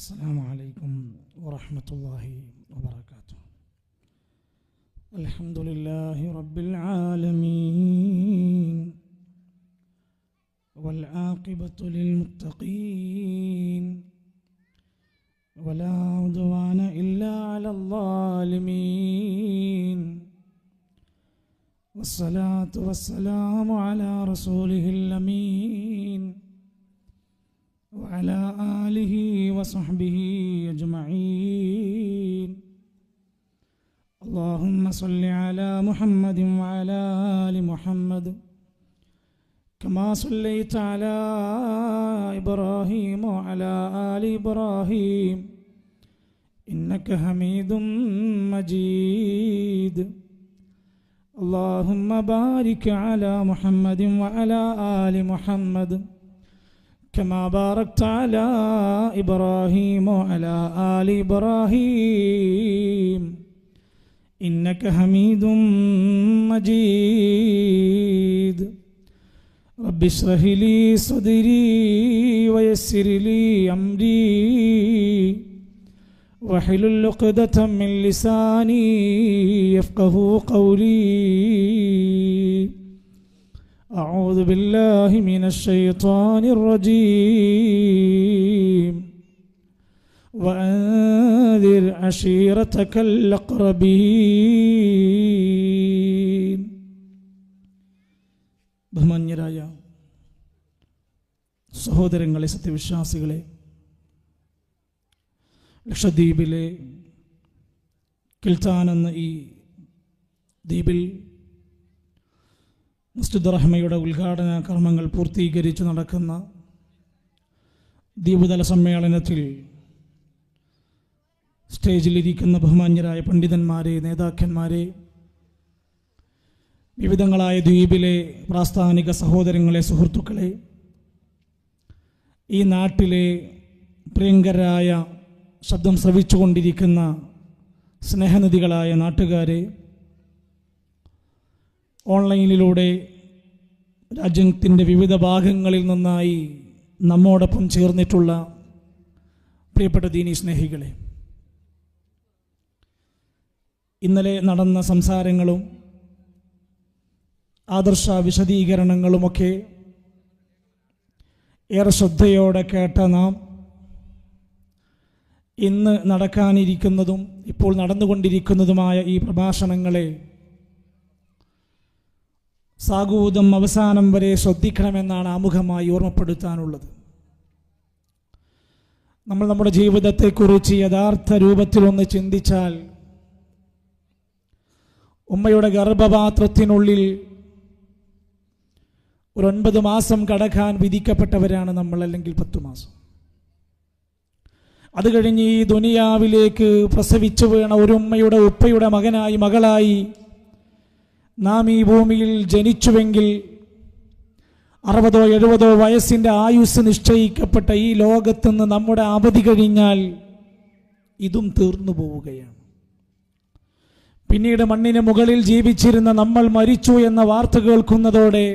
السلام عليكم ورحمة الله وبركاته. الحمد لله رب العالمين والعاقبة للمتقين ولا عدوان إلا على الظالمين والصلاة والسلام على رسوله الأمين وعلى آله وصحبه أجمعين. اللهم صل على محمد وعلى آل محمد كما صليت على إبراهيم وعلى آل إبراهيم إنك حميد مجيد. اللهم بارك على محمد وعلى آل محمد كما باركت على إبراهيم وعلى آل إبراهيم إنك حميد مجيد. رب اشرح لي صدري ويسر لي أمري واحلل عقدة من لساني يفقهوا قولي. أعوذ بالله من الشيطان الرجيم. وأنذر عشيرتك الأقربين. ബഹുമാന്യരായ സഹോദരങ്ങളെ, സത്യവിശ്വാസികളെ, ലക്ഷദ്വീപിലെ കിൽത്താൻ എന്ന ഈ ദ്വീപിൽ മസ്ജിദ് റഹ്മയുടെ ഉദ്ഘാടന കർമ്മങ്ങൾ പൂർത്തീകരിച്ച് നടക്കുന്ന ദ്വീപുതല സമ്മേളനത്തിൽ സ്റ്റേജിലിരിക്കുന്ന ബഹുമാന്യരായ പണ്ഡിതന്മാരെ, നേതാക്കന്മാരെ, വിവിധങ്ങളായ ദ്വീപിലെ പ്രാസ്ഥാനിക സഹോദരങ്ങളെ, സുഹൃത്തുക്കളെ, ഈ നാട്ടിലെ പ്രിയങ്കരായ ശബ്ദം ശ്രവിച്ചുകൊണ്ടിരിക്കുന്ന സ്നേഹനിധികളായ നാട്ടുകാരെ, ഓൺലൈനിലൂടെ രാജ്യത്തിൻ്റെ വിവിധ ഭാഗങ്ങളിൽ നിന്നായി നമ്മോടൊപ്പം ചേർന്നിട്ടുള്ള പ്രിയപ്പെട്ട ദീനീ സ്നേഹികളെ, ഇന്നലെ നടന്ന സംസാരങ്ങളും ആദർശ വിശദീകരണങ്ങളുമൊക്കെ ഏറെ ശ്രദ്ധയോടെ കേട്ട നാം ഇന്ന് നടക്കാനിരിക്കുന്നതും ഇപ്പോൾ നടന്നുകൊണ്ടിരിക്കുന്നതുമായ ഈ പ്രഭാഷണങ്ങളെ സാഗൂതം അവസാനം വരെ ശ്രദ്ധിക്കണമെന്നാണ് ആമുഖമായി ഓർമ്മപ്പെടുത്താനുള്ളത്. നമ്മൾ നമ്മുടെ ജീവിതത്തെക്കുറിച്ച് യഥാർത്ഥ രൂപത്തിലൊന്ന് ചിന്തിച്ചാൽ, ഉമ്മയുടെ ഗർഭപാത്രത്തിനുള്ളിൽ ഒരു 9 മാസം കടക്കാൻ വിധിക്കപ്പെട്ടവരാണ് നമ്മൾ, അല്ലെങ്കിൽ 10 മാസം. അത് കഴിഞ്ഞ് ഈ ദുനിയാവിലേക്ക് പ്രസവിച്ചു വീണ ഒരു ഉമ്മയുടെ ഉപ്പയുടെ മകനായി, മകളായി നാം ഈ ഭൂമിയിൽ ജനിച്ചുവെങ്കിൽ 60 70 വയസ്സിൻ്റെ ആയുസ് നിശ്ചയിക്കപ്പെട്ട ഈ ലോകത്തുനിന്ന് നമ്മുടെ അവധി കഴിഞ്ഞാൽ ഇതും തീർന്നു പോവുകയാണ്. പിന്നീട് മണ്ണിന് മുകളിൽ ജീവിച്ചിരുന്ന നമ്മൾ മരിച്ചു എന്ന വാർത്ത കേൾക്കുന്നതോടെ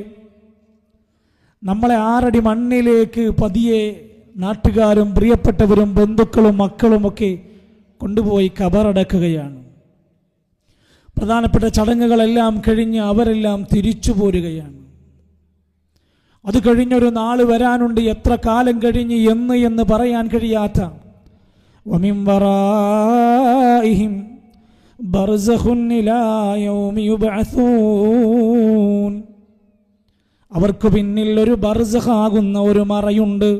നമ്മളെ 6 അടി മണ്ണിലേക്ക് പതിയെ നാട്ടുകാരും പ്രിയപ്പെട്ടവരും ബന്ധുക്കളും മക്കളുമൊക്കെ കൊണ്ടുപോയി കബറടക്കുകയാണ്. പ്രധാനപ്പെട്ട ചടങ്ങുകളെല്ലാം കഴിഞ്ഞ് അവരെല്ലാം തിരിച്ചു പോരുകയാണ്. അത് കഴിഞ്ഞൊരു നാൾ വരാനുണ്ട്, എത്ര കാലം കഴിഞ്ഞ് എന്ന് പറയാൻ കഴിയാത്ത. വമിൻ വറാഇഹിം ബർസഖുൻ ഇലാ യൗമി യുബ്അസൂൻ. അവർക്ക് പിന്നിൽ ഒരു ബർസഖാകുന്ന ഒരു മറയുണ്ട്.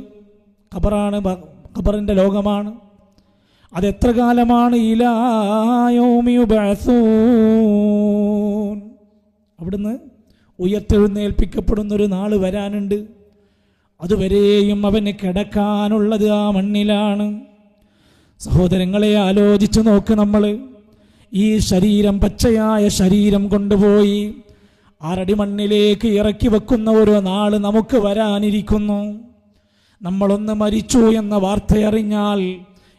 ഖബറാണ്, ഖബറിൻ്റെ ലോകമാണ്. അതെത്ര കാലമാണ്? ഇലാ യൗമി യുബ്അസൂൻ. അവിടുന്ന് ഉയർത്തെഴുന്നേൽപ്പിക്കപ്പെടുന്നൊരു നാൾ വരാനുണ്ട്. അതുവരെയും അവന് കിടക്കാനുള്ളത് ആ മണ്ണിലാണ്. സഹോദരങ്ങളെ, ആലോചിച്ചു നോക്ക്. നമ്മൾ ഈ ശരീരം, പച്ചയായ ശരീരം കൊണ്ടുപോയി 6 അടി മണ്ണിലേക്ക് ഇറക്കി വെക്കുന്ന ഒരു നാള് നമുക്ക് വരാനിരിക്കുന്നു. നമ്മളൊന്ന് മരിച്ചു എന്ന വാർത്തയറിഞ്ഞാൽ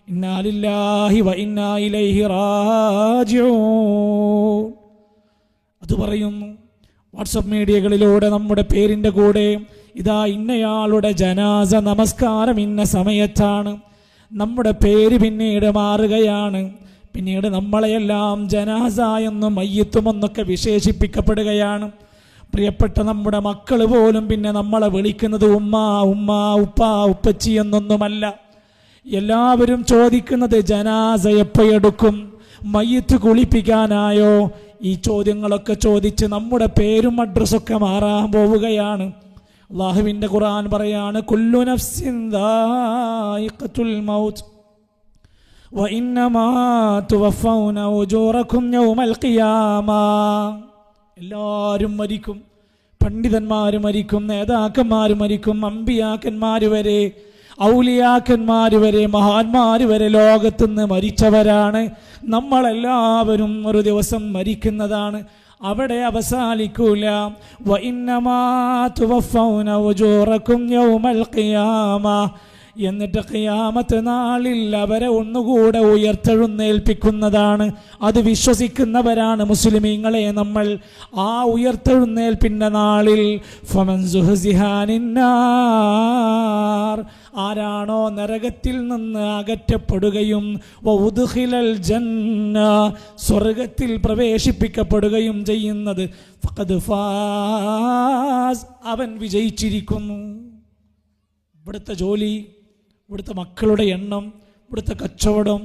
ഇന്നാ ലില്ലാഹി വ ഇന്നാ ഇലൈഹി റാജിഊൻ അത് പറയുന്നു. വാട്സപ്പ് മീഡിയകളിലൂടെ നമ്മുടെ പേരിൻ്റെ കൂടെ ഇതാ ഇന്നയാളുടെ ജനാസ നമസ്കാരം ഇന്ന സമയത്താണ്, നമ്മുടെ പേര് പിന്നീട് മാറുകയാണ്. പിന്നീട് നമ്മളെയെല്ലാം ജനാസ എന്നും മയ്യിത്തുമെന്നൊക്കെ വിശേഷിപ്പിക്കപ്പെടുകയാണ്. പ്രിയപ്പെട്ട നമ്മുടെ മക്കൾ പോലും പിന്നെ നമ്മളെ വിളിക്കുന്നത് ഉമ്മ, ഉമ്മ, ഉപ്പ, ഉപ്പച്ചി എന്നൊന്നുമല്ല. എല്ലാവരും ചോദിക്കുന്നത് ജനാസ എപ്പോഴെടുക്കും, മയ്യിത്ത് കുളിപ്പിക്കാനായോ? ഈ ചോദ്യങ്ങളൊക്കെ ചോദിച്ച് നമ്മുടെ പേരും അഡ്രസ്സൊക്കെ മാറാൻ പോവുകയാണ്. അല്ലാഹുവിൻ്റെ ഖുർആൻ പറയാണ്, കുല്ലു നഫ്സിൻ ദായിഖത്തുൽ മൗത്ത് വഇന്നമാ തുവഫൗന ഉജൂറകും യൗമൽ ഖിയാമ. എല്ലാവരും മരിക്കും, പണ്ഡിതന്മാർ മരിക്കും, നേതാക്കന്മാർ മരിക്കും, അമ്പിയാക്കന്മാർ വരെ, ഔലിയാക്കന്മാർ വരെ, മഹാന്മാർ വരെ ലോകത്തുനിന്ന് മരിച്ചവരാണ്. നമ്മളെല്ലാവരും ഒരു ദിവസം മരിക്കുന്നതാണ്. അവിടെ അവസാനിക്കൂല. വഇന്നമാ തുവഫൗന ഉജൂറകും യൗമൽ ഖിയാമ. എന്നിട്ട് ഖിയാമത്ത് നാളിൽ അവരെ ഒന്നുകൂടെ ഉയർത്തെഴുന്നേൽപ്പിക്കുന്നതാണ്. അത് വിശ്വസിക്കുന്നവരാണ് മുസ്ലിമീങ്ങളെ നമ്മൾ. ആ ഉയർത്തെഴുന്നേൽപ്പിൻ്റെ നാളിൽ ഫമൻ സുഹ്സിഹാനിന്നാർ, ആരാണോ നരകത്തിൽ നിന്ന് അകറ്റപ്പെടുകയും വഉദ്ഖിലൽ ജന്ന, സ്വർഗത്തിൽ പ്രവേശിപ്പിക്കപ്പെടുകയും ചെയ്യുന്നത്, ഫഖദ് ഫാസ്, അവൻ വിജയിച്ചിരിക്കുന്നു. ഇവിടുത്തെ ജോലി, ഇവിടുത്തെ മക്കളുടെ എണ്ണം, ഇവിടുത്തെ കച്ചവടം,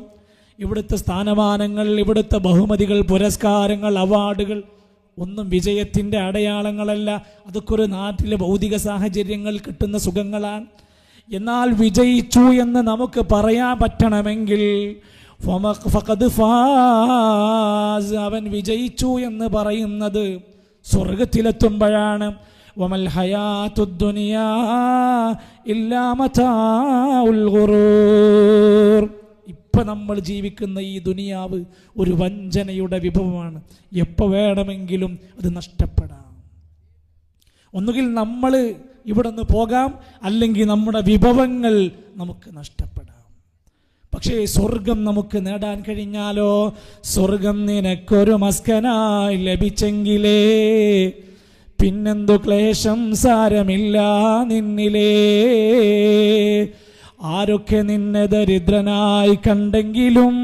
ഇവിടുത്തെ സ്ഥാനമാനങ്ങൾ, ഇവിടുത്തെ ബഹുമതികൾ, പുരസ്കാരങ്ങൾ, അവാർഡുകൾ ഒന്നും വിജയത്തിൻ്റെ അടയാളങ്ങളല്ല. അതൊക്കെ ഒരു നാട്ടിലെ ഭൗതിക സാഹചര്യങ്ങൾ കിട്ടുന്ന സുഖങ്ങളാണ്. എന്നാൽ വിജയിച്ചു എന്ന് നമുക്ക് പറയാൻ പറ്റണമെങ്കിൽ ഫഖദ് ഫാസ്, അവൻ വിജയിച്ചു എന്ന് പറയുന്നത് സ്വർഗത്തിലെത്തുമ്പോഴാണ്. വമൽ ഹയാത്തുദ് ദുനിയാ ഇല്ലാ മതാഉൽ ഗുറൂർ. ഇപ്പം നമ്മൾ ജീവിക്കുന്ന ഈ ദുനിയാവ് ഒരു വഞ്ചനയുടെ വിഭവമാണ്. എപ്പോൾ വേണമെങ്കിലും അത് നഷ്ടപ്പെടാം. ഒന്നുകിൽ നമ്മൾ ഇവിടെ നിന്ന് പോകാം, അല്ലെങ്കിൽ നമ്മുടെ വിഭവങ്ങൾ നമുക്ക് നഷ്ടപ്പെടാം. പക്ഷേ സ്വർഗം നമുക്ക് നേടാൻ കഴിഞ്ഞാലോ, സ്വർഗം നിനക്കൊരു മസ്കനായി ലഭിച്ചെങ്കിലേ പിന്നെന്തു ക്ലേശം സാരമില്ല നിന്നിലേ. ആരൊക്കെ നിന്നെ ദരിദ്രനായി കണ്ടെങ്കിലും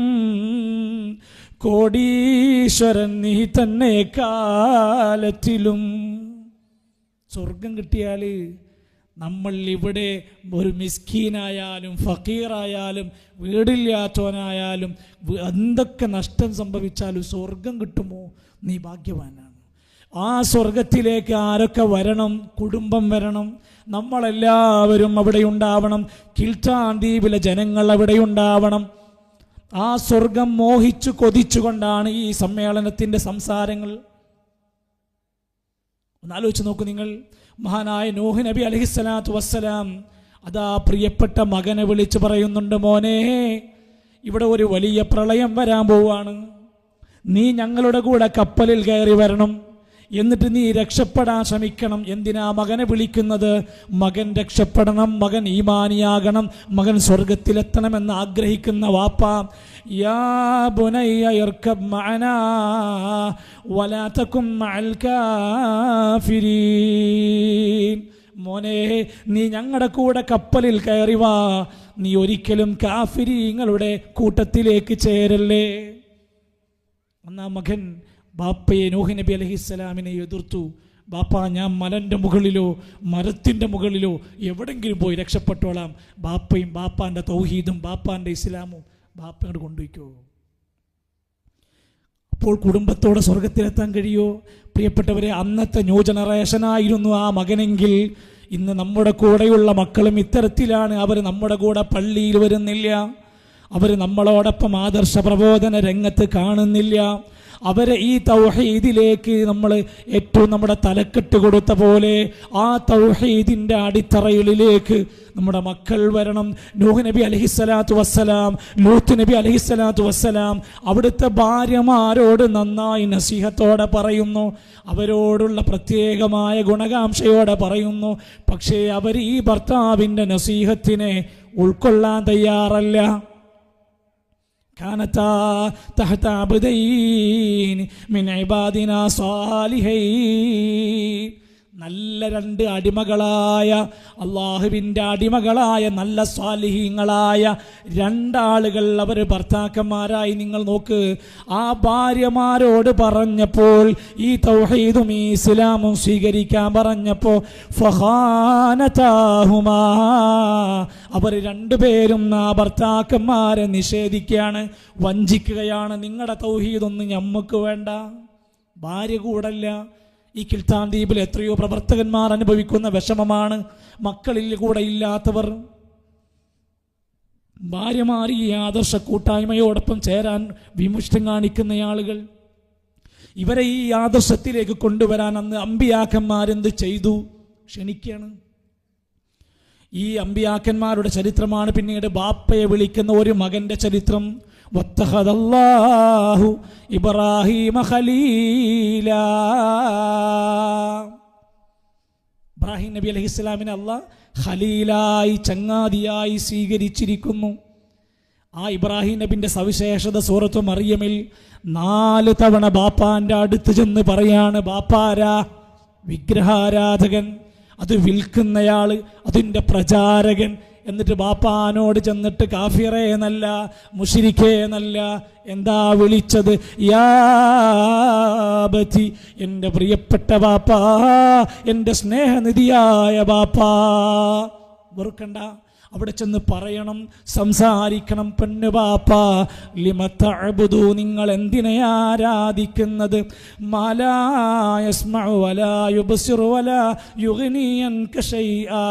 കോടീശ്വരൻ നീ തന്നെ കാലത്തിലും. സ്വർഗം കിട്ടിയാൽ നമ്മൾ ഇവിടെ ഒരു മിസ്കീനായാലും ഫക്കീറായാലും വീടില്ലാത്തവനായാലും എന്തൊക്കെ നഷ്ടം സംഭവിച്ചാലും സ്വർഗം കിട്ടുമോ, നീ ഭാഗ്യവാനാണ്. ആ സ്വർഗത്തിലേക്ക് ആരൊക്കെ വരണം? കുടുംബം വരണം. നമ്മളെല്ലാവരും അവിടെ ഉണ്ടാവണം. കിൽത്താൻ ദ്വീപിലെ ജനങ്ങൾ അവിടെ ഉണ്ടാവണം. ആ സ്വർഗം മോഹിച്ചു കൊതിച്ചുകൊണ്ടാണ് ഈ സമ്മേളനത്തിൻ്റെ സംസാരങ്ങൾ. ഒന്നാലോചിച്ച് നോക്കൂ നിങ്ങൾ. മഹാനായ നൂഹ് നബി അലൈഹിസ്സലാത്തു വസ്സലാം അതാ പ്രിയപ്പെട്ട മകനെ വിളിച്ച് പറയുന്നുണ്ട്, മോനെ, ഇവിടെ ഒരു വലിയ പ്രളയം വരാൻ പോവാണ്. നീ ഞങ്ങളുടെ കൂടെ കപ്പലിൽ കയറി വരണം. എന്നിട്ട് നീ രക്ഷപ്പെടാൻ ശ്രമിക്കണം. എന്തിനാ മകനെ വിളിക്കുന്നത്? മകൻ രക്ഷപ്പെടണം, മകൻ ഈമാനിയാകണം, മകൻ സ്വർഗത്തിലെത്തണമെന്ന് ആഗ്രഹിക്കുന്ന വാപ്പ. യാ ബുനയ്യ ഇർകബ് മഅനാ വലാ തകും മഅൽ കാഫിരീൻ. മോനെ, നീ ഞങ്ങളുടെ കൂടെ കപ്പലിൽ കയറി വാ, നീ ഒരിക്കലും കാഫിരീങ്ങളുടെ കൂട്ടത്തിലേക്ക് ചേരല്ലേ. എന്നാ മകൻ ബാപ്പയെ, നൂഹ് നബി അലൈഹിസ്സലാമിനെ എതിർത്തു. ബാപ്പ, ഞാൻ മലൻ്റെ മുകളിലോ മരത്തിൻ്റെ മുകളിലോ എവിടെങ്കിലും പോയി രക്ഷപ്പെട്ടോളാം. ബാപ്പയും ബാപ്പാൻ്റെ തൗഹീദും ബാപ്പാൻ്റെ ഇസ്ലാമും ബാപ്പയോട് കൊണ്ടുപോയിക്കോ. അപ്പോൾ കുടുംബത്തോടെ സ്വർഗത്തിലെത്താൻ കഴിയോ? പ്രിയപ്പെട്ടവരെ, അന്നത്തെ ന്യൂ ജനറേഷനായിരുന്നു ആ മകനെങ്കിൽ ഇന്ന് നമ്മുടെ കൂടെയുള്ള മക്കളും ഇത്തരത്തിലാണ്. അവർ നമ്മുടെ കൂടെ പള്ളിയിൽ വരുന്നില്ല, അവർ നമ്മളോടൊപ്പം ആദർശ പ്രബോധന രംഗത്ത് കാണുന്നില്ല. അവരെ ഈ തൗഹീദിലേക്ക് നമ്മൾ ഏറ്റവും നമ്മുടെ തലക്കെട്ട് കൊടുത്ത പോലെ ആ തൗഹീദിൻ്റെ അടിത്തറയിലേക്ക് നമ്മുടെ മക്കൾ വരണം. നൂഹ് നബി അലൈഹിസ്സലാത്തു വസ്സലാം, ലൂത്ത് നബി അലൈഹിസ്സലാത്തു വസ്സലാം അവിടുത്തെ ഭാര്യമാരോട് നന്നായി നസീഹത്തോടെ പറയുന്നു, അവരോടുള്ള പ്രത്യേകമായ ഗുണകാംക്ഷയോടെ പറയുന്നു. പക്ഷേ അവർ ഈ ഭർത്താവിൻ്റെ നസീഹത്തിനെ ഉൾക്കൊള്ളാൻ തയ്യാറല്ല. كانتا تحت عبدين من عبادنا صالحين. നല്ല രണ്ട് അടിമകളായ അള്ളാഹുവിൻ്റെ അടിമകളായ നല്ല സ്വാലിഹീങ്ങളായ രണ്ടാളുകൾ അവർ ഭർത്താക്കന്മാരായി. നിങ്ങൾ നോക്ക്, ആ ഭാര്യമാരോട് പറഞ്ഞപ്പോൾ ഈ തൗഹീദും ഈ ഇസ്ലാമും സ്വീകരിക്കാൻ പറഞ്ഞപ്പോൾ ഫഖാനതാഹുമാ, അവർ രണ്ടുപേരും ആ ഭർത്താക്കന്മാരെ നിഷേധിക്കുകയാണ്, വഞ്ചിക്കുകയാണ്. നിങ്ങളുടെ തൗഹീദൊന്നും ഞമ്മക്ക് വേണ്ട, ഭാര്യ കൂടല്ല. ഈ കിൽത്താൻ ദ്വീപിൽ എത്രയോ പ്രവർത്തകന്മാർ അനുഭവിക്കുന്ന വിഷമമാണ്. മക്കളിൽ കൂടെ ഇല്ലാത്തവർ, ഭാര്യമാർ ഈ ആദർശ കൂട്ടായ്മയോടൊപ്പം ചേരാൻ വിമുഷ്ടി കാണിക്കുന്ന ആളുകൾ, ഇവരെ ഈ ആദർശത്തിലേക്ക് കൊണ്ടുവരാൻ അന്ന് അമ്പിയാക്കന്മാരെന്ത് ചെയ്തു? ക്ഷണിക്കുകയാണ്. ഈ അമ്പിയാക്കന്മാരുടെ ചരിത്രമാണ് പിന്നീട് ബാപ്പയെ വിളിക്കുന്ന ഒരു മകന്റെ ചരിത്രം. വത്തഖദല്ലാഹു ഇബ്രാഹീമ ഖലീലാ, ഇബ്രാഹിം നബി അലൈഹിസ്സലാമിനെ അല്ലാഹ് ഖലീലായി, ചങ്ങാതിയായി സ്വീകരിച്ചിരിക്കുന്നു. ആ ഇബ്രാഹിം നബിന്റെ സവിശേഷത സൂറത്തു മറിയമിൽ 4 തവണ ബാപ്പാന്റെ അടുത്ത് ചെന്ന് പറയാണ്, ബാപ്പാരാ? വിഗ്രഹാരാധകൻ, അത് വിൽക്കുന്നയാള്, അതിൻ്റെ പ്രചാരകൻ. എന്നിട്ട് ബാപ്പാനോട് ചെന്നിട്ട് കാഫിറേ എന്നല്ല, മുശ്രിക്കേ എന്നല്ല, എന്താ വിളിച്ചത്? യാ അബതി, എൻ്റെ പ്രിയപ്പെട്ട ബാപ്പാ, എൻ്റെ സ്നേഹനിധിയായ ബാപ്പാ. വെറുക്കണ്ട, അവിടെ ചെന്ന് പറയണം, സംസാരിക്കണം. പെണ്ണു ബാപ്പാ, ലിമ തഅബുദു, നിങ്ങൾ എന്തിനെ ആരാധിക്കുന്നത്? മാലാ യസ്മഉ വലാ യുബ്സിറു വലാ യുഗ്നി അൻക ശൈആ.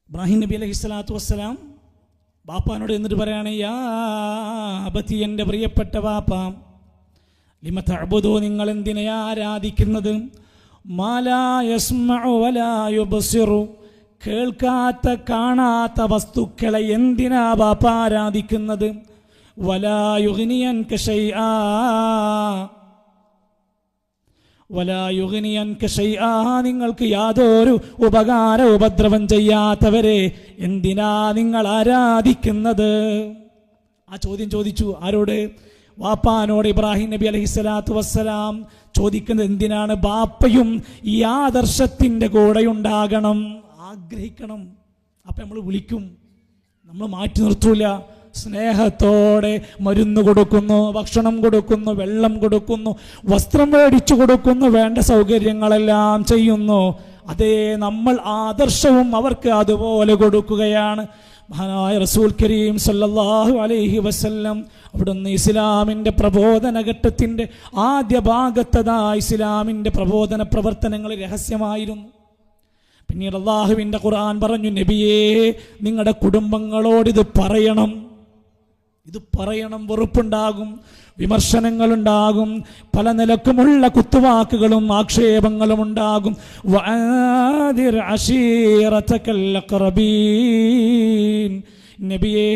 ഇബ്രാഹിം നബി അലൈഹി സ്വലാത്തു വസ്സലാം ബാപ്പാനോട് എന്നിട്ട് പറയാണ്, യാ അബതി, എൻ്റെ പ്രിയപ്പെട്ട ബാപ്പ, ലിമ തഅബുദു, നിങ്ങൾ എന്തിനെ ആരാധിക്കുന്നത്? മാലാ യസ്മഉ വലാ യുബ്സിറു, കേൾക്കാത്ത കാണാത്ത വസ്തുക്കളെ എന്തിനാ ബാപ്പ ആരാധിക്കുന്നത്? വലാ യുഗ്നി അൻക ശൈആ, വലാ യുഗ്നി അൻക ശൈആ, നിങ്ങൾക്ക് യാതൊരു ഉപകാര ഉപദ്രവം ചെയ്യാത്തവരെ എന്തിനാ നിങ്ങൾ ആരാധിക്കുന്നത്? ആ ചോദ്യം ചോദിച്ചു. ആരോട്? വാപ്പാനോട്. ഇബ്രാഹിം നബി അലൈഹിസ്സലാത്തു വസ്സലാം ചോദിക്കുന്നത് എന്തിനാണ്? ബാപ്പയും ഈ ആദർശത്തിൻ്റെ കൂടെ ഉണ്ടാകണം, ആഗ്രഹിക്കണം. അപ്പം നമ്മൾ വിളിക്കും, നമ്മൾ മാറ്റി നിർത്തൂല. സ്നേഹത്തോടെ മരുന്ന് കൊടുക്കുന്നു, ഭക്ഷണം കൊടുക്കുന്നു, വെള്ളം കൊടുക്കുന്നു, വസ്ത്രം മേടിച്ചു കൊടുക്കുന്നു, വേണ്ട സൗകര്യങ്ങളെല്ലാം ചെയ്യുന്നു. അതേ, നമ്മൾ ആദർശവും അവർക്ക് അതുപോലെ കൊടുക്കുകയാണ്. മഹാനായ റസൂൽ കരീം സല്ലല്ലാഹു അലൈഹി വസല്ലം അവിടുന്ന് ഇസ്ലാമിൻ്റെ പ്രബോധന ഘട്ടത്തിൻ്റെ ആദ്യ ഭാഗത്തതാ ഇസ്ലാമിൻ്റെ പ്രബോധന പ്രവർത്തനങ്ങൾ രഹസ്യമായിരുന്നു. പിന്നീട് അല്ലാഹുവിൻ്റെ ഖുർആൻ പറഞ്ഞു, നബിയേ, നിങ്ങളുടെ കുടുംബങ്ങളോട് ഇത് പറയണം, ഇത് പറയണം. വെറുപ്പുണ്ടാകും, വിമർശനങ്ങളുണ്ടാകും, പല നിലക്കുമുള്ള കുത്തുവാക്കുകളും ആക്ഷേപങ്ങളും ഉണ്ടാകും. വഅൻദിർ അശീറതകൽ അഖ്റബീൻ, നബിയേ,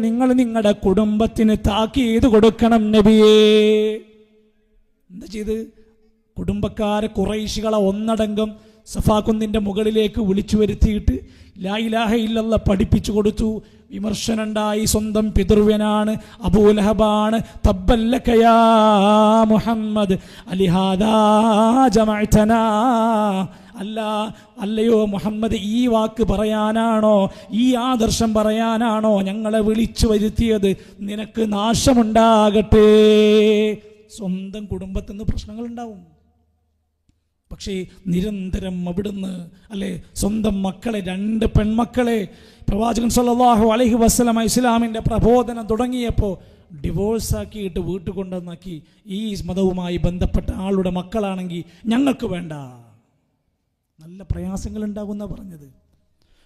നിങ്ങൾ നിങ്ങളുടെ കുടുംബത്തിന് താക്കീത് കൊടുക്കണം. നബിയേ, എന്താ ചെയ്ത്? കുടുംബക്കാരെ ഖുറൈശികളെ ഒന്നടങ്കം സഫാക്കുന്നിൻ്റെ മുകളിലേക്ക് വിളിച്ചു വരുത്തിയിട്ട് ലാ ഇലാഹ ഇല്ലല്ലാഹ് പഠിപ്പിച്ചു കൊടുത്തു. വിമർശനമുണ്ടായി. സ്വന്തം പിതൃവ്യനാണ്, അബൂലഹബാണ്. തബ്ബല്ലക യാ മുഹമ്മദ് അലിഹാദാ ജമഅതനാ, അല്ലയോ മുഹമ്മദ്, ഈ വാക്ക് പറയാനാണോ, ഈ ആദർശം പറയാനാണോ ഞങ്ങളെ വിളിച്ചു വരുത്തിയത്? നിനക്ക് നാശമുണ്ടാകട്ടെ. സ്വന്തം കുടുംബത്തിൽ നിന്ന് പ്രശ്നങ്ങളുണ്ടാവും. പക്ഷേ നിരന്തരം അവിടുന്ന് സ്വന്തം മക്കളെ, 2 പെൺമക്കളെ പ്രവാചകൻ സല്ലല്ലാഹു അലൈഹി വസല്ലം ഇസ്ലാമിൻ്റെ പ്രബോധനം തുടങ്ങിയപ്പോൾ ഡിവോഴ്സാക്കിയിട്ട് വീട്ടിൽ കൊണ്ടുവന്നാക്കി. ഈ മതവുമായി ബന്ധപ്പെട്ട ആളുടെ മക്കളാണെങ്കിൽ ഞങ്ങൾക്ക് വേണ്ട. നല്ല പ്രയാസങ്ങൾ ഉണ്ടാകുന്ന പറഞ്ഞത്.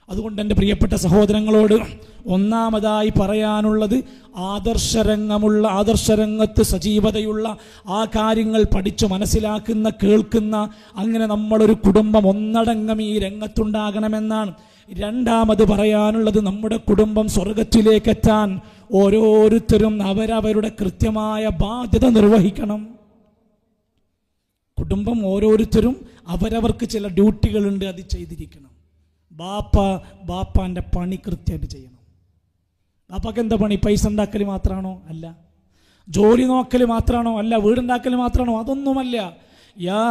അതുകൊണ്ട് എൻ്റെ പ്രിയപ്പെട്ട സഹോദരങ്ങളോട് ഒന്നാമതായി പറയാനുള്ളത്, ആദർശരംഗത്ത് സജീവതയുള്ള ആ കാര്യങ്ങൾ പഠിച്ചു മനസ്സിലാക്കുന്ന, കേൾക്കുന്ന, അങ്ങനെ നമ്മളൊരു കുടുംബം ഒന്നടങ്കം ഈ രംഗത്തുണ്ടാകണമെന്നാണ്. രണ്ടാമത് പറയാനുള്ളത്, നമ്മുടെ കുടുംബം സ്വർഗത്തിലേക്കെത്താൻ ഓരോരുത്തരും അവരവരുടെ കൃത്യമായ ബാധ്യത നിർവഹിക്കണം. കുടുംബം ഓരോരുത്തരും അവരവർക്ക് ചില ഡ്യൂട്ടികളുണ്ട്, അത് ചെയ്തിരിക്കണം. ബാപ്പാൻ്റെ പണി കൃത്യമായിട്ട് ചെയ്യണം. ബാപ്പാക്ക് എന്താ പണി? പൈസ ഉണ്ടാക്കൽ മാത്രമാണോ? അല്ല. ജോലി നോക്കൽ മാത്രമാണോ? അല്ല. വീടുണ്ടാക്കൽ മാത്രമാണോ? അതൊന്നുമല്ല. യാ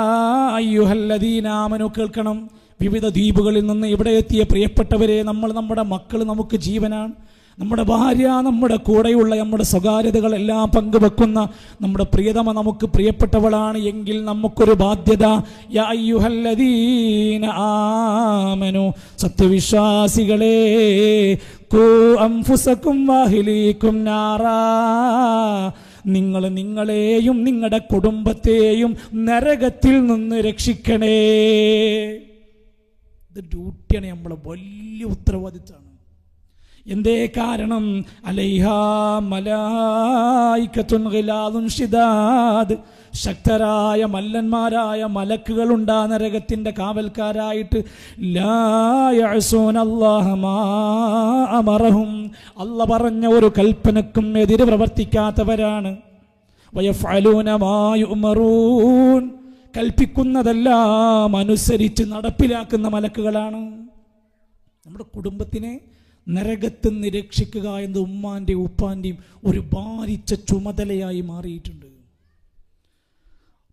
അയ്യുഹല്ലദീന ആമനു, കേൾക്കണം. വിവിധ ദ്വീപുകളിൽ നിന്ന് ഇവിടെ എത്തിയ പ്രിയപ്പെട്ടവരെ, നമ്മുടെ മക്കൾ നമുക്ക് ജീവനാണ്. നമ്മുടെ ഭാര്യ, നമ്മുടെ കൂടെയുള്ള നമ്മുടെ സ്വകാര്യതകളെല്ലാം പങ്കുവെക്കുന്ന നമ്മുടെ പ്രിയതമ നമുക്ക് പ്രിയപ്പെട്ടവളാണ് എങ്കിൽ നമുക്കൊരു ബാധ്യത. യാ അയ്യുഹല്ലദീന ആമനു, സത്യവിശ്വാസികളെ, ഖൂ അൻഫുസകും വഅഹ്ലീകും നാറാ, നിങ്ങൾ നിങ്ങളെയും നിങ്ങളുടെ കുടുംബത്തെയും നരകത്തിൽ നിന്ന് രക്ഷിക്കണേ. ഇത് ഡ്യൂട്ടിയാണ്, നമ്മളെ വലിയ ഉത്തരവാദിത്തമാണ്. എന്തേ കാരണം? അലൈഹാ മലായികത്തുൻ ഗിലാദുൻ ശിദാദ്, ശക്തരായ മല്ലന്മാരായ മലക്കുകളുണ്ടാ നരകത്തിന്റെ കാവൽക്കാരായിട്ട്. ലാ യഅസൂനല്ലാഹ മാ അമറഹും, അല്ലാഹ് പറഞ്ഞ ഒരു കൽപ്പനക്കും എതിരെ പ്രവർത്തിക്കാത്തവരാണ്. വയഫ്അലൂന മാ യുഅ്മറൂൻ, കൽപ്പിക്കുന്നതെല്ലാം അനുസരിച്ച് നടപ്പിലാക്കുന്ന മലക്കുകളാണ്. നമ്മുടെ കുടുംബത്തിനെ നരകത്തിൽ നിന്ന് രക്ഷിക്കുക എന്നത് ഉമ്മാൻ്റെയും ഉപ്പാൻ്റെയും ഒരു ഭാരിച്ച ചുമതലയായി മാറിയിട്ടുണ്ട്.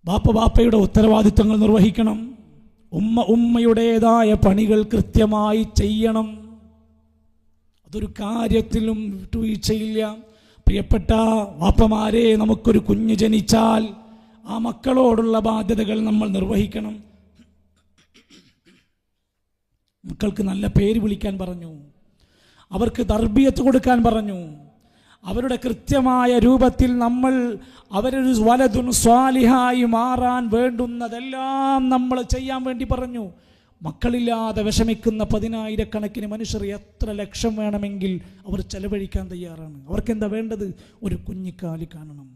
ബാപ്പയുടെ ഉത്തരവാദിത്വങ്ങൾ നിർവഹിക്കണം. ഉമ്മയുടേതായ പണികൾ കൃത്യമായി ചെയ്യണം. അതൊരു കാര്യത്തിലും വിട്ടുവീഴ്ചയില്ല. പ്രിയപ്പെട്ട വാപ്പമാരെ, നമുക്കൊരു കുഞ്ഞ് ജനിച്ചാൽ ആ മക്കളോടുള്ള ബാധ്യതകൾ നമ്മൾ നിർവഹിക്കണം. മക്കൾക്ക് നല്ല പേര് വിളിക്കാൻ പറഞ്ഞു, അവർക്ക് തർബിയത്ത് കൊടുക്കാൻ പറഞ്ഞു, അവരുടെ കൃത്യമായ രൂപത്തിൽ നമ്മൾ അവരൊരു വലതുൻ സ്വാലിഹായി മാറാൻ വേണ്ടുന്നതെല്ലാം നമ്മൾ ചെയ്യാൻ വേണ്ടി പറഞ്ഞു. മക്കളില്ലാതെ വിഷമിക്കുന്ന 10,000-കണക്കിന് മനുഷ്യർ എത്ര ലക്ഷം വേണമെങ്കിൽ അവർ ചെലവഴിക്കാൻ തയ്യാറാണ്. അവർക്കെന്താ വേണ്ടത്? ഒരു കുഞ്ഞിക്കാലി കാണണം.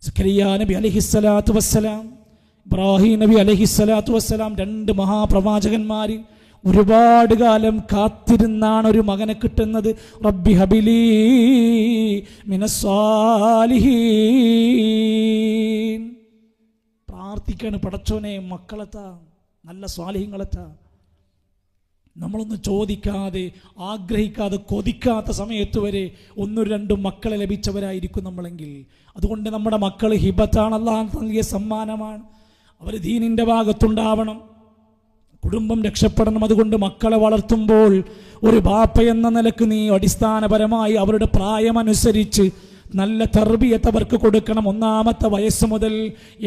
സക്കരിയ നബി അലൈഹിസ്സലാത്തു വസ്സലാം, ഇബ്രാഹിം നബി അലൈഹിസ്സലാത്തു വസ്സലാം, 2 മഹാപ്രവാചകന്മാർ ഒരുപാട് കാലം കാത്തിരുന്നാണ് ഒരു മകനെ കിട്ടുന്നത്. റബ്ബി ഹബിലി മിനസ്സാലിഹീൻ, പ്രാർത്ഥിക്കാണ്, പടച്ചോനെ മക്കളെത്താ, നല്ല സ്വാലിഹീങ്ങളെത്താ. നമ്മളൊന്ന് ചോദിക്കാതെ, ആഗ്രഹിക്കാതെ, കൊതിക്കാത്ത സമയത്ത് വരെ 1-2 മക്കളെ ലഭിച്ചവരായിരിക്കും നമ്മളെങ്കിൽ. അതുകൊണ്ട് നമ്മുടെ മക്കൾ ഹിബത്താണ്, അല്ലാഹ് നൽകിയ സമ്മാനമാണ്. അവർ ദീനിൻ്റെ ഭാഗത്തുണ്ടാവണം, കുടുംബം രക്ഷപ്പെടണം. അതുകൊണ്ട് മക്കളെ വളർത്തുമ്പോൾ ഒരു ബാപ്പ എന്ന നിലക്ക് നീ അടിസ്ഥാനപരമായി അവരുടെ പ്രായമനുസരിച്ച് നല്ല തർബിയത്ത് അവർക്ക് കൊടുക്കണം. 1-ാമത്തെ വയസ്സ് മുതൽ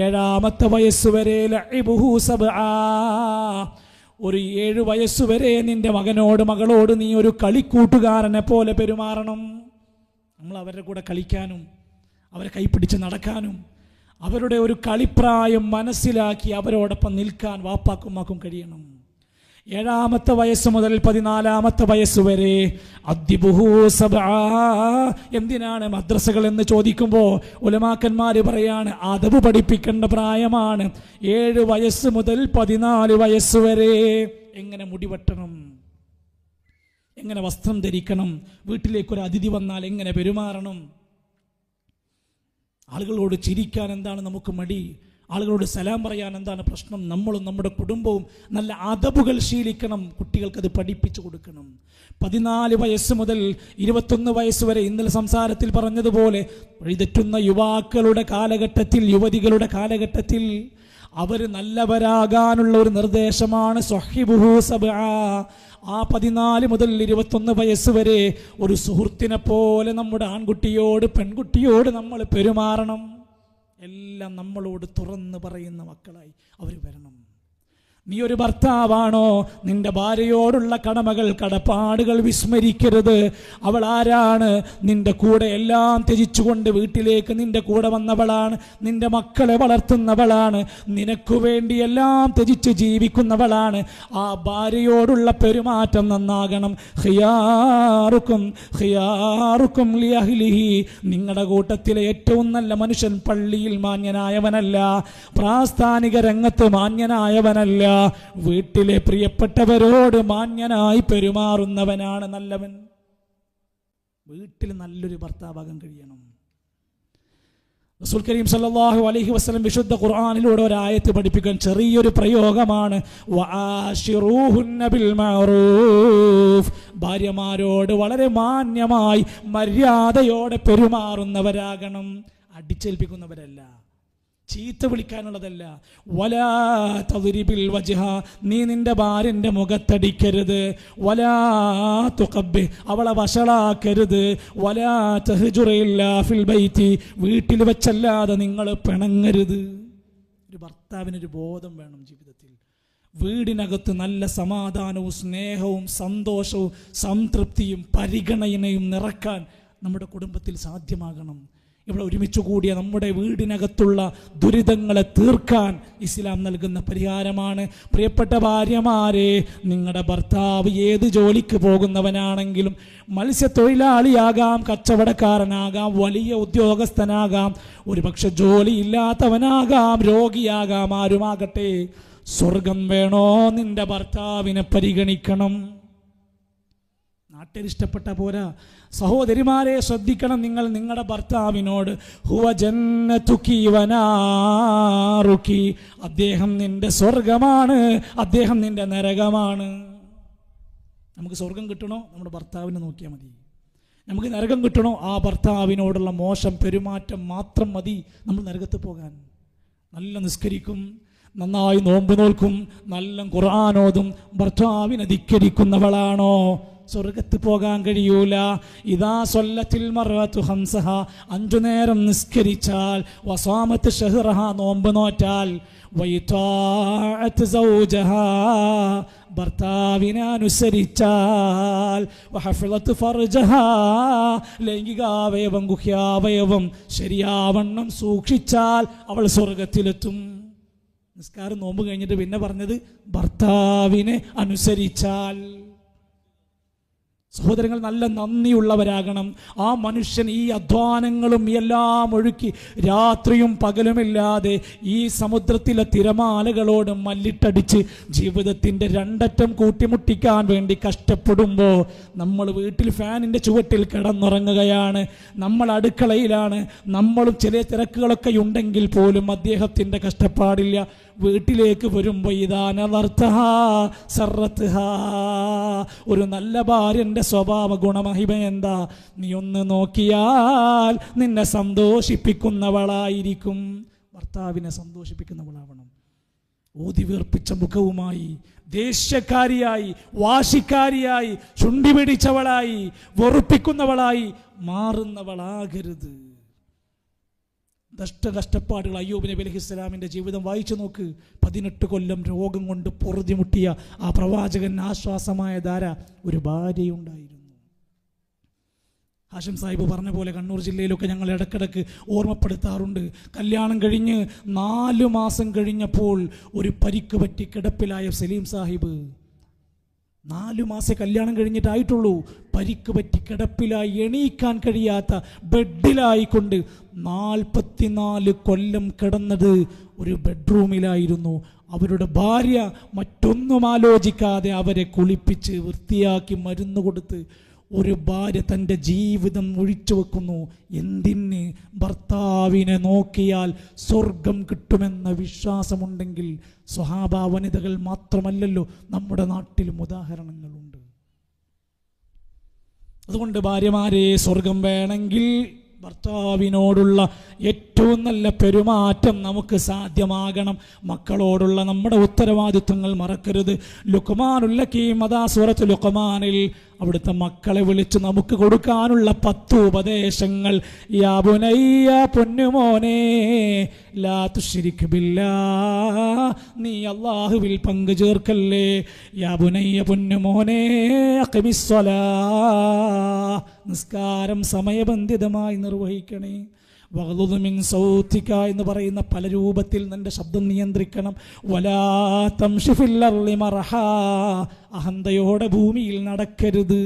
7-ാമത്തെ വയസ്സ് വരെ ലഇബുഹു സബ്ആ, ഒരു 7 വയസ്സുവരെ നിന്റെ മകനോട് മകളോട് നീ ഒരു കളിക്കൂട്ടുകാരനെ പോലെ പെരുമാറണം. നമ്മൾ അവരുടെ കൂടെ കളിക്കാനും അവരെ കൈപ്പിടിച്ച് നടക്കാനും അവരുടെ ഒരു കളിപ്രായം മനസ്സിലാക്കി അവരോടൊപ്പം നിൽക്കാൻ വാപ്പാക്കും ഉമ്മാക്കും കഴിയണം. 7-ാമത്തെ വയസ്സ് മുതൽ 14-ാമത്തെ വയസ്സ് വരെ അദ്ദിബുഹു സബ്ആ. എന്തിനാണ് മദ്രസകൾ എന്ന് ചോദിക്കുമ്പോൾ ഉലമാക്കന്മാർ പറയാണ്, അദബ് പഠിപ്പിക്കേണ്ട പ്രായമാണ് 7 വയസ്സ് മുതൽ 14 വയസ്സ് വരെ. എങ്ങനെ മുടി വെട്ടണം, എങ്ങനെ വസ്ത്രം ധരിക്കണം, വീട്ടിലേക്കൊരു അതിഥി വന്നാൽ എങ്ങനെ പെരുമാറണം, ആളുകളോട് ചിരിക്കാൻ എന്താണ് നമുക്ക് മടി, ആളുകളോട് സലാം പറയാൻ എന്താണ് പ്രശ്നം. നമ്മളും നമ്മുടെ കുടുംബവും നല്ല അദബുകൾ ശീലിക്കണം. കുട്ടികൾക്കത് പഠിപ്പിച്ചു കൊടുക്കണം. 14 വയസ്സ് മുതൽ 21 വയസ്സ് വരെ ഇന്നലെ സംസാരത്തിൽ പറഞ്ഞതുപോലെ വഴിതെറ്റുന്ന യുവാക്കളുടെ കാലഘട്ടത്തിൽ, യുവതികളുടെ കാലഘട്ടത്തിൽ അവർ നല്ലവരാകാനുള്ള ഒരു നിർദ്ദേശമാണ് സ്വഹിബുഹു സബ്ആ. ആ 14 മുതൽ 21 വയസ്സ് വരെ ഒരു സുഹൃത്തിനെ പോലെ നമ്മുടെ ആൺകുട്ടിയോട് പെൺകുട്ടിയോട് നമ്മൾ പെരുമാറണം. എല്ലാം നമ്മളോട് തുറന്ന് പറയുന്ന മക്കളായി അവർ വരണം. നീ ഒരു ഭർത്താവാണോ, നിന്റെ ഭാര്യയോടുള്ള കടമകൾ, കടപ്പാടുകൾ വിസ്മരിക്കരുത്. അവൾ ആരാണ്? നിന്റെ കൂടെ എല്ലാം ത്യജിച്ചുകൊണ്ട് വീട്ടിലേക്ക് നിന്റെ കൂടെ വന്നവളാണ്, നിന്റെ മക്കളെ വളർത്തുന്നവളാണ്, നിനക്കു വേണ്ടി എല്ലാം ത്യജിച്ച് ജീവിക്കുന്നവളാണ്. ആ ഭാര്യയോടുള്ള പെരുമാറ്റം നന്നാകണം. ഖിയാറുക്കും ലിഅഹ്ലിഹി, നിങ്ങളുടെ കൂട്ടത്തിലെ ഏറ്റവും നല്ല മനുഷ്യൻ പള്ളിയിൽ മാന്യനായവനല്ല, പ്രാസ്ഥാനിക രംഗത്ത് മാന്യനായവനല്ല, വീട്ടിലെ പ്രിയപ്പെട്ടവരോട് മാന്യനായി പെരുമാറുന്നവനാണ് നല്ലവൻ. വീട്ടിൽ നല്ലൊരു ഭർത്താവാകാൻ കഴിയണം. റസൂൽ കരീം സല്ലല്ലാഹു അലൈഹി വസല്ലം വിശുദ്ധ ഖുർആനിലൂടെ ഒരു ആയത്ത് പഠിപ്പിക്കാൻ ചെറിയൊരു പ്രയോഗമാണ് വആശിറൂഹുന്ന ബിൽ മഅറൂഫ്. ഭാര്യമാരോട് വളരെ മാന്യമായി മര്യാദയോടെ പെരുമാറുന്നവരാകണം, അടിച്ചേൽപ്പിക്കുന്നവരല്ല, ചീത്ത വിളിക്കാനുള്ളതല്ല. വലാ തദ്രിബിൽ വജ്ഹ, നീ നിന്റെ ഭാര്യന്റെ മുഖത്തടിക്കരുത്. വലാ തുഖബ്ബി, അവളെ വഷളാക്കരുത്. വലാ തഹ്ജുറില്ലാ ഫിൽ ബൈത്തി, വീട്ടിൽ വെച്ചല്ലാതെ നിങ്ങൾ പിണങ്ങരുത്. ഒരു ഭർത്താവിനൊരു ബോധം വേണം ജീവിതത്തിൽ. വീടിനകത്ത് നല്ല സമാധാനവും സ്നേഹവും സന്തോഷവും സംതൃപ്തിയും പരിഗണനയും നിറക്കാൻ നമ്മുടെ കുടുംബത്തിൽ സാധ്യമാകണം. ഇവിടെ ഒരുമിച്ച് കൂടിയ നമ്മുടെ വീടിനകത്തുള്ള ദുരിതങ്ങളെ തീർക്കാൻ ഇസ്ലാം നൽകുന്ന പരിഹാരമാണ്. പ്രിയപ്പെട്ട ഭാര്യമാരെ, നിങ്ങളുടെ ഭർത്താവ് ഏത് ജോലിക്ക് പോകുന്നവനാണെങ്കിലും, മത്സ്യത്തൊഴിലാളിയാകാം, കച്ചവടക്കാരനാകാം, വലിയ ഉദ്യോഗസ്ഥനാകാം, ഒരുപക്ഷെ ജോലിയില്ലാത്തവനാകാം, രോഗിയാകാം, ആരുമാകട്ടെ, സ്വർഗം വേണോ നിന്റെ ഭർത്താവിനെ പരിഗണിക്കണം. നാട്ടിലിഷ്ടപ്പെട്ട പോരാ. സഹോദരിമാരെ ശ്രദ്ധിക്കണം, നിങ്ങൾ നിങ്ങളുടെ ഭർത്താവിനോട് ഹുവ ജന്നതുകി വനാറുകി, അദ്ദേഹം നിന്റെ സ്വർഗമാണ്, അദ്ദേഹം നിന്റെ നരകമാണ്. നമുക്ക് സ്വർഗം കിട്ടണോ നമ്മുടെ ഭർത്താവിനെ നോക്കിയാൽ മതി. നമുക്ക് നരകം കിട്ടണോ ആ ഭർത്താവിനോടുള്ള മോശം പെരുമാറ്റം മാത്രം മതി നമ്മൾ നരകത്ത് പോകാൻ. നല്ല നിസ്കരിക്കും, നന്നായി നോമ്പ് നോൽക്കും, നല്ല ഖുർആനോതും, ഭർത്താവിനെ ധിക്കരിക്കുന്നവളാണോ സ്വർഗത്ത് പോകാൻ കഴിയൂല. ഇദാ സ്വല്ലത്തിൽ മർഅതു ഖംസഹ, 5 നേരം നിസ്കരിച്ചാൽ, വസാമത്ത് ഷഹ്റഹ, നോമ്പ് നോറ്റാൽ, വൈതാഅത്ത് സൗജഹാ, ഭർത്താവിനെ അനുസരിച്ചാൽ, വഹഫളത്ത് ഫർജഹാ, ലൈംഗികാവയവം ഗുഹ്യാവയവം ശരിയാവണ്ണം സൂക്ഷിച്ചാൽ അവൾ സ്വർഗത്തിലെത്തും. നിസ്കാരം നോമ്പ് കഴിഞ്ഞിട്ട് പിന്നെ പറഞ്ഞത് ഭർത്താവിനെ അനുസരിച്ചാൽ. സഹോദരങ്ങൾ, നല്ല നന്ദിയുള്ളവരാകണം. ആ മനുഷ്യൻ ഈ അധ്വാനങ്ങളും എല്ലാം ഒഴുക്കി രാത്രിയും പകലുമില്ലാതെ ഈ സമുദ്രത്തിലെ തിരമാലകളോട് മല്ലിട്ടടിച്ച് ജീവിതത്തിൻ്റെ 2 അറ്റം കൂട്ടിമുട്ടിക്കാൻ വേണ്ടി കഷ്ടപ്പെടുമ്പോൾ നമ്മൾ വീട്ടിൽ ഫാനിൻ്റെ ചുവട്ടിൽ കിടന്നുറങ്ങുകയാണ്, നമ്മൾ അടുക്കളയിലാണ്, നമ്മളും ചില തിരക്കുകളൊക്കെ ഉണ്ടെങ്കിൽ പോലും അദ്ദേഹത്തിൻ്റെ കഷ്ടപ്പാടില്ല. വീട്ടിലേക്ക് വരുമ്പോൾ ഒരു നല്ല ഭാര്യൻ്റെ സ്വഭാവ ഗുണമഹിമ എന്താ? നീ ഒന്ന് നോക്കിയാൽ നിന്നെ സന്തോഷിപ്പിക്കുന്നവളായിരിക്കും. ഭർത്താവിനെ സന്തോഷിപ്പിക്കുന്നവളാവണം. ഊതി വീർപ്പിച്ച മുഖവുമായി, ദേഷ്യക്കാരിയായി, വാശിക്കാരിയായി, ചുണ്ടി പിടിച്ചവളായി, വെറുപ്പിക്കുന്നവളായി മാറുന്നവളാകരുത്. കഷ്ടപ്പാടുകൾ. അയ്യൂബ് നബി അലൈഹിസ്സലാമിൻ്റെ ജീവിതം വായിച്ചു നോക്ക്. 18 കൊല്ലം രോഗം കൊണ്ട് പൊറുതിമുട്ടിയ ആ പ്രവാചകൻ ആശ്വാസമായ ധാര ഒരു ഭാര്യയുണ്ടായിരുന്നു. ഹാഷിം സാഹിബ് പറഞ്ഞ പോലെ കണ്ണൂർ ജില്ലയിലൊക്കെ ഞങ്ങൾ ഇടക്കിടക്ക് ഓർമ്മപ്പെടുത്താറുണ്ട്. കല്യാണം കഴിഞ്ഞ് 4 മാസം കഴിഞ്ഞപ്പോൾ ഒരു പരിക്ക് പറ്റി കിടപ്പിലായ സലീം സാഹിബ്, 4 മാസം കല്യാണം കഴിഞ്ഞിട്ടായിട്ടുള്ളൂ, പരിക്ക് പറ്റി കിടപ്പിലായി, എണീക്കാൻ കഴിയാത്ത ബെഡിലായിക്കൊണ്ട് 44 കൊല്ലം കിടന്നത് ഒരു ബെഡ്റൂമിലായിരുന്നു. അവരുടെ ഭാര്യ മറ്റൊന്നും ആലോചിക്കാതെ അവരെ കുളിപ്പിച്ച് വൃത്തിയാക്കി മരുന്ന് കൊടുത്ത് ഒരു ഭാര്യ തൻ്റെ ജീവിതം ഒഴിച്ചു വെക്കുന്നു. എന്തിന്? ഭർത്താവിനെ നോക്കിയാൽ സ്വർഗം കിട്ടുമെന്ന വിശ്വാസമുണ്ടെങ്കിൽ. സ്വഹാബ വനിതകൾ മാത്രമല്ലല്ലോ, നമ്മുടെ നാട്ടിലും ഉദാഹരണങ്ങളുണ്ട്. അതുകൊണ്ട് ഭാര്യമാരെ, സ്വർഗം വേണമെങ്കിൽ ഭർത്താവിനോടുള്ള ഏറ്റവും നല്ല പെരുമാറ്റം നമുക്ക് സാധ്യമാകണം. മക്കളോടുള്ള നമ്മുടെ ഉത്തരവാദിത്വങ്ങൾ മറക്കരുത്. ലുഖ്മാനുൽ ഹകീം, അതാ സൂറത്ത് ലുഖ്മാനിൽ അവിടുത്തെ മക്കളെ വിളിച്ച് നമുക്ക് കൊടുക്കാനുള്ള 10 ഉപദേശങ്ങൾ. യാ ബുനയ്യ, പൊന്നുമോനെ, ലാ തുശ്രിക് ബില്ലാഹ്, നീ അല്ലാഹുവിൽ പങ്കു ചേർക്കല്ലേ. യാ ബുനയ്യ, പൊന്നുമോനെ, അഖിമിസ്സലാഹ്, നിസ്കാരം സമയബന്ധിതമായി നിർവഹിക്കണേ. വഗ്ളുദ് മിൻ സൗതിക എന്ന് പറയുന്ന പല രൂപത്തിൽ നിന്റെ ശബ്ദം നിയന്ത്രിക്കണം. വലാ തംശി ഫിൽ അർളി മർഹാ, അഹന്തയോടെ ഭൂമിയിൽ നടക്കരുത്.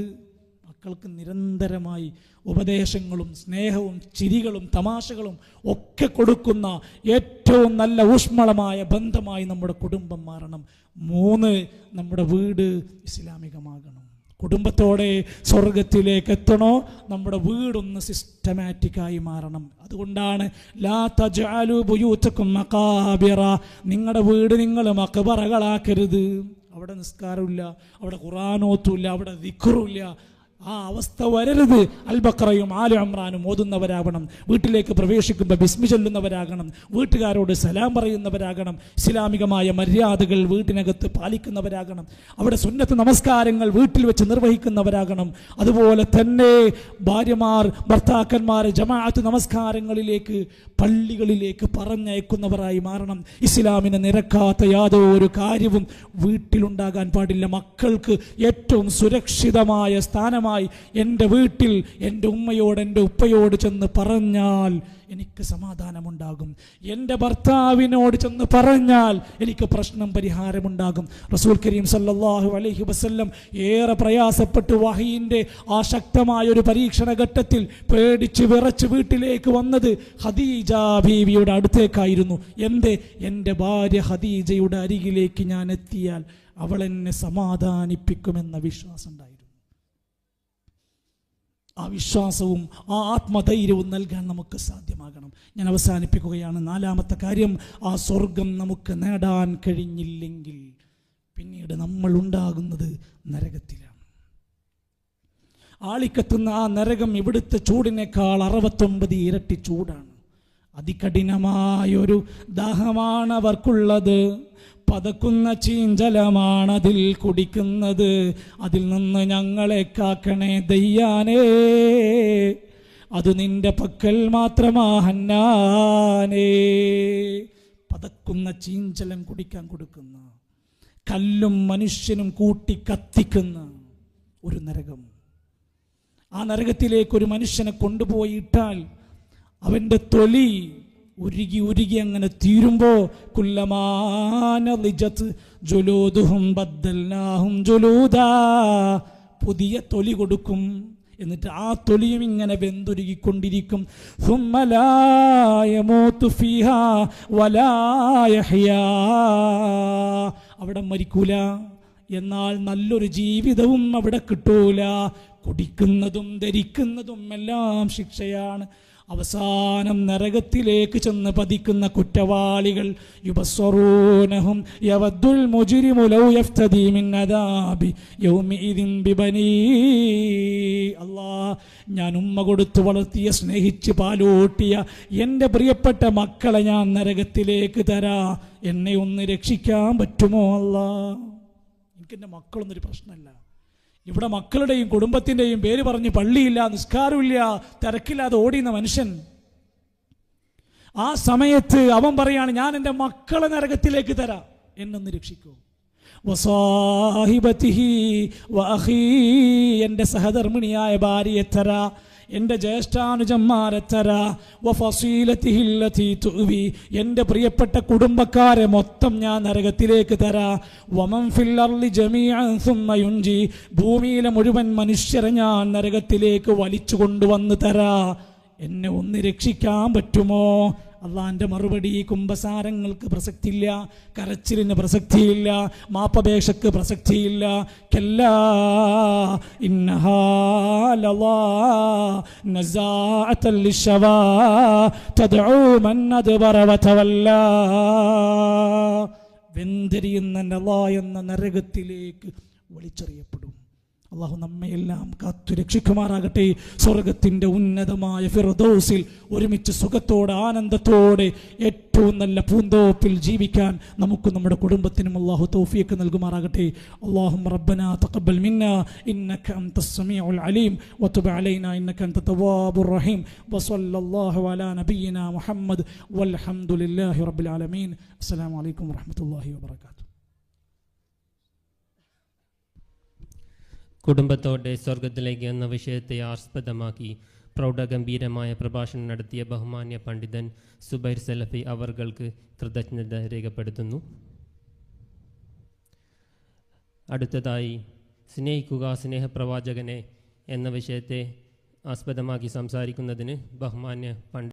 മക്കൾക്ക് നിരന്തരമായി ഉപദേശങ്ങളും സ്നേഹവും ചിരികളും തമാശകളും ഒക്കെ കൊടുക്കുന്ന ഏറ്റവും നല്ല ഊഷ്മളമായ ബന്ധമായി നമ്മുടെ കുടുംബം മാറണം. 3, നമ്മുടെ വീട് ഇസ്ലാമികമാകണം. കുടുംബത്തോടെ സ്വർഗത്തിലേക്ക് എത്തണോ, നമ്മുടെ വീടൊന്ന് സിസ്റ്റമാറ്റിക്കായി മാറണം. അതുകൊണ്ടാണ് ലാ തജ്അലു ബുയൂതകും മഖാബിറ, നിങ്ങളുടെ വീട് നിങ്ങൾ മഖബറകളാക്കരുത്. അവിടെ നിസ്കാരമില്ല, അവിടെ ഖുർആനോത്തുമില്ല, അവിടെ ദിക്റുമില്ല. ആ അവസ്ഥ വരരുത്. അൽ ബഖറയും ആലു ഇംറാനും ഓതുന്നവരാകണം. വീട്ടിലേക്ക് പ്രവേശിക്കുമ്പോൾ ബിസ്മി ചൊല്ലുന്നവരാകണം. വീട്ടുകാരോട് സലാം പറയുന്നവരാകണം. ഇസ്ലാമികമായ മര്യാദകൾ വീട്ടിനകത്ത് പാലിക്കുന്നവരാകണം. അവിടെ സുന്നത്ത് നമസ്കാരങ്ങൾ വീട്ടിൽ വെച്ച് നിർവഹിക്കുന്നവരാകണം. അതുപോലെ തന്നെ ഭാര്യമാർ ഭർത്താക്കന്മാർ ജമാഅത്ത് നമസ്കാരങ്ങളിലേക്ക് പള്ളികളിലേക്ക് പറഞ്ഞയക്കുന്നവരായി മാറണം. ഇസ്ലാമിനെ നിരക്കാത്ത യാതൊരു കാര്യവും വീട്ടിലുണ്ടാകാൻ പാടില്ല. മക്കൾക്ക് ഏറ്റവും സുരക്ഷിതമായ സ്ഥാനമായി എൻ്റെ വീട്ടിൽ എൻ്റെ ഉമ്മയോട് എൻ്റെ ഉപ്പയോട് ചെന്ന് പറഞ്ഞാൽ എനിക്ക് സമാധാനമുണ്ടാകും. എൻ്റെ ഭർത്താവിനോട് ചെന്ന് പറഞ്ഞാൽ എനിക്ക് പ്രശ്നം പരിഹാരമുണ്ടാകും. റസൂൽ കരീം സല്ലല്ലാഹു അലൈഹി വസല്ലം ഏറെ പ്രയാസപ്പെട്ട് വഹയിൻ്റെ ആ ശക്തമായ ഒരു പരീക്ഷണ ഘട്ടത്തിൽ പേടിച്ച് വിറച്ച് വീട്ടിലേക്ക് വന്നത് ഖദീജ ബീവിയുടെ അടുത്തേക്കായിരുന്നു. എൻ്റെ ഭാര്യ ഖദീജയുടെ അരികിലേക്ക് ഞാൻ എത്തിയാൽ അവൾ എന്നെ സമാധാനിപ്പിക്കുമെന്ന വിശ്വാസം ഉണ്ടായിരുന്നു. ആ വിശ്വാസവും ആ ആത്മധൈര്യവും നൽകാൻ നമുക്ക് സാധ്യമാകണം. ഞാൻ അവസാനിപ്പിക്കുകയാണ്. 4-ാമത്തെ കാര്യം, ആ സ്വർഗം നമുക്ക് നേടാൻ കഴിഞ്ഞില്ലെങ്കിൽ പിന്നീട് നമ്മൾ ഉണ്ടാകുന്നത് നരകത്തിലാണ്. ആളിക്കത്തുന്ന ആ നരകം ഇവിടുത്തെ ചൂടിനേക്കാൾ 69 ഇരട്ടി ചൂടാണ്. അതികഠിനമായൊരു ദാഹമാണ് അവർക്കുള്ളത്. പതക്കുന്ന ചീഞ്ചലമാണതിൽ കുടിക്കുന്നത്. അതിൽ നിന്ന് ഞങ്ങളെ കാക്കണേ ദയ്യാനേ, അത് നിന്റെ പക്കൽ മാത്രമാ ഹന്നാനേ. പതക്കുന്ന ചീഞ്ചലം കുടിക്കാൻ കൊടുക്കുന്ന, കല്ലും മനുഷ്യനും കൂട്ടി കത്തിക്കുന്ന ഒരു നരകം. ആ നരകത്തിലേക്ക് ഒരു മനുഷ്യനെ കൊണ്ടുപോയിട്ടാൽ അവൻ്റെ തൊലി ഉരുകി ഉരുകി അങ്ങനെ തീരുമ്പോ പുതിയ തൊലി കൊടുക്കും. എന്നിട്ട് ആ തൊലിയും ഇങ്ങനെ വെന്തുരുകിക്കൊണ്ടിരിക്കും. അവിടെ മരിക്കൂല, എന്നാൽ നല്ലൊരു ജീവിതവും അവിടെ കിട്ടൂല. കുടിക്കുന്നതും ധരിക്കുന്നതും എല്ലാം ശിക്ഷയാണ്. അവസാനം നരകത്തിലേക്ക് ചെന്ന് പതിക്കുന്ന കുറ്റവാളികൾ യുബസ്വറൂനഹും യവദ്ദുൽ മുജ്രിമു ലൗ യഫ്തദി മിൻ അദാബി യൗമിഇദിൻ ബിബനീ. അല്ലാഹ്, ഞാൻ ഉമ്മ കൊടുത്ത് വളർത്തിയ സ്നേഹിച്ച് പാലൂട്ടിയ എൻ്റെ പ്രിയപ്പെട്ട മക്കളെ ഞാൻ നരകത്തിലേക്ക് തരാ, എന്നെ ഒന്ന് രക്ഷിക്കാൻ പറ്റുമോ അല്ലാഹ്? എനിക്കെൻ്റെ മക്കളൊന്നൊരു പ്രശ്നമല്ല. ഇവിടെ മക്കളുടെയും കുടുംബത്തിൻ്റെയും പേര് പറഞ്ഞ് പള്ളിയില്ല, നിസ്കാരമില്ല, തിരക്കില്ലാതെ ഓടിയുന്ന മനുഷ്യൻ, ആ സമയത്ത് അവൻ പറയാണ്, ഞാൻ എൻ്റെ മക്കളെ നരകത്തിലേക്ക് തരാം, എന്നൊന്ന് രക്ഷിക്കൂ. വസാഹിബതിഹി വഅഖീ, എൻ്റെ സഹധർമ്മിണിയായ ഭാര്യയെ തരാ, എൻ്റെ ജ്യേഷ്ഠാനുജന്മാരെ തരാ. വഫസീലതിഹില്ലതി തുവി, എൻ്റെ പ്രിയപ്പെട്ട കുടുംബക്കാരെ മൊത്തം ഞാൻ നരകത്തിലേക്ക് തരാ. വമൻ ഫിൽ അർളി ജമീഅൻ സുമ്മ യുൻജി, ഭൂമിയിലെ മുഴുവൻ മനുഷ്യരെ ഞാൻ നരകത്തിലേക്ക് വലിച്ചു കൊണ്ടുവന്ന് തരാ, എന്നെ ഒന്ന് രക്ഷിക്കാൻ പറ്റുമോ? അള്ളാന്റെ മറുപടി, കുംഭസാരങ്ങൾക്ക് പ്രസക്തിയില്ല, കരച്ചിലിന് പ്രസക്തിയില്ല, മാപ്പപേക്ഷക്ക് പ്രസക്തിയില്ല. കല്ലാ ഇന്നഹാ ലളാ നസാഅതൻ ലിശ്ശവാ തദ്ഉ മൻ അദ്ബറ വതവല്ലാ. വെന്തിരിയുന്ന നളാ എന്ന നരകത്തിലേക്ക് വലിച്ചെറിയപ്പെടും. അള്ളാഹു നമ്മയെല്ലാം കാത്തു രക്ഷിക്കുമാറാകട്ടെ. സ്വർഗത്തിൻ്റെ ഉന്നതമായ ഫിർദൗസിൽ ഒരുമിച്ച് സുഖത്തോടെ ആനന്ദത്തോടെ ഏറ്റവും നല്ല പൂന്തോപ്പിൽ ജീവിക്കാൻ നമുക്കും നമ്മുടെ കുടുംബത്തിനും അള്ളാഹു തൗഫീഖ് നൽകുമാറാകട്ടെ. അല്ലാഹുമ്മ റബ്ബനാ തഖബ്ബൽ മിന്നാ ഇന്നക അൻതസ് സമീഉൽ അലീം വതുബ് അലൈനാ ഇന്നക അൻത തവ്വാബുർ റഹീം. വസല്ലല്ലാഹു അലാ നബിയിനാ മുഹമ്മദ് വൽഹംദുലില്ലാഹി റബ്ബിൽ ആലമീൻ. അസ്സലാമു അലൈക്കും വറഹ്മത്തുള്ളാഹി വബറകാതുഹു. കുടുംബത്തോടെ സ്വർഗത്തിലേക്ക് എന്ന വിഷയത്തെ ആസ്പദമാക്കി പ്രൗഢഗംഭീരമായ പ്രഭാഷണം നടത്തിയ ബഹുമാന്യ പണ്ഡിതൻ സുബൈർ സലഫി അവർക്ക് കൃതജ്ഞത രേഖപ്പെടുത്തുന്നു. അടുത്തതായി സ്നേഹിക്കുക സ്നേഹപ്രവാചകനെ എന്ന വിഷയത്തെ ആസ്പദമാക്കി സംസാരിക്കുന്നതിന് ബഹുമാന്യ പണ്ഡിതൻ